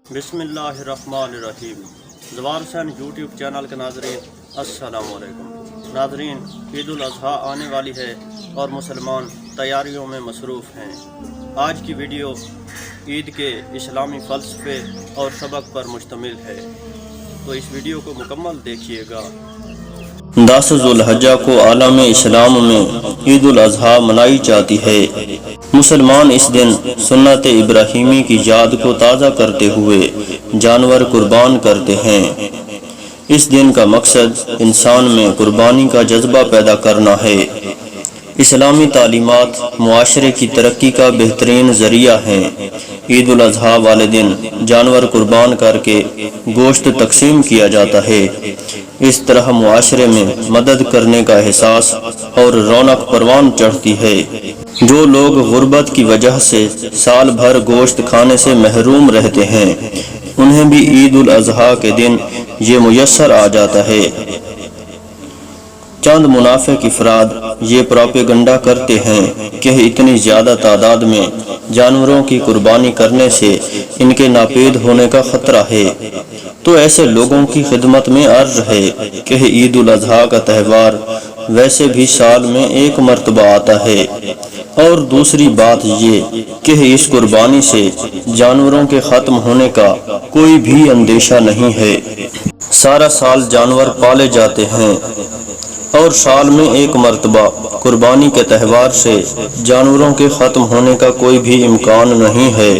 بسم اللہ الرحمن الرحیم۔ زوار حسین یوٹیوب چینل کے ناظرین السلام علیکم۔ ناظرین، عید الاضحیٰ آنے والی ہے اور مسلمان تیاریوں میں مصروف ہیں۔ آج کی ویڈیو عید کے اسلامی فلسفے اور سبق پر مشتمل ہے، تو اس ویڈیو کو مکمل دیکھیے گا۔ 10 ذو الحجہ کو عالم اسلام میں عید الاضحیٰ منائی جاتی ہے۔ مسلمان اس دن سنت ابراہیمی کی یاد کو تازہ کرتے ہوئے جانور قربان کرتے ہیں۔ اس دن کا مقصد انسان میں قربانی کا جذبہ پیدا کرنا ہے۔ اسلامی تعلیمات معاشرے کی ترقی کا بہترین ذریعہ ہیں۔ عید الاضحیٰ والے دن جانور قربان کر کے گوشت تقسیم کیا جاتا ہے۔ اس طرح معاشرے میں مدد کرنے کا احساس اور رونق پروان چڑھتی ہے۔ جو لوگ غربت کی وجہ سے سال بھر گوشت کھانے سے محروم رہتے ہیں، انہیں بھی عید الاضحیٰ کے دن یہ میسر آ جاتا ہے۔ چند منافق افراد یہ پروپیگنڈا کرتے ہیں کہ اتنی زیادہ تعداد میں جانوروں کی قربانی کرنے سے ان کے ناپید ہونے کا خطرہ ہے۔ تو ایسے لوگوں کی خدمت میں عرض ہے کہ عید الاضحیٰ کا تہوار ویسے بھی سال میں ایک مرتبہ آتا ہے، اور دوسری بات یہ کہ اس قربانی سے جانوروں کے ختم ہونے کا کوئی بھی اندیشہ نہیں ہے۔ سارا سال جانور پالے جاتے ہیں، اور سال میں ایک مرتبہ قربانی کے تہوار سے جانوروں کے ختم ہونے کا کوئی بھی امکان نہیں ہے۔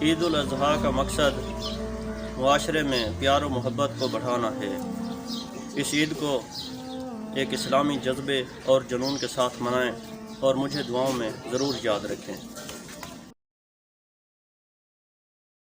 عید الاضحیٰ کا مقصد معاشرے میں پیار و محبت کو بڑھانا ہے۔ اس عید کو ایک اسلامی جذبے اور جنون کے ساتھ منائیں، اور مجھے دعاؤں میں ضرور یاد رکھیں۔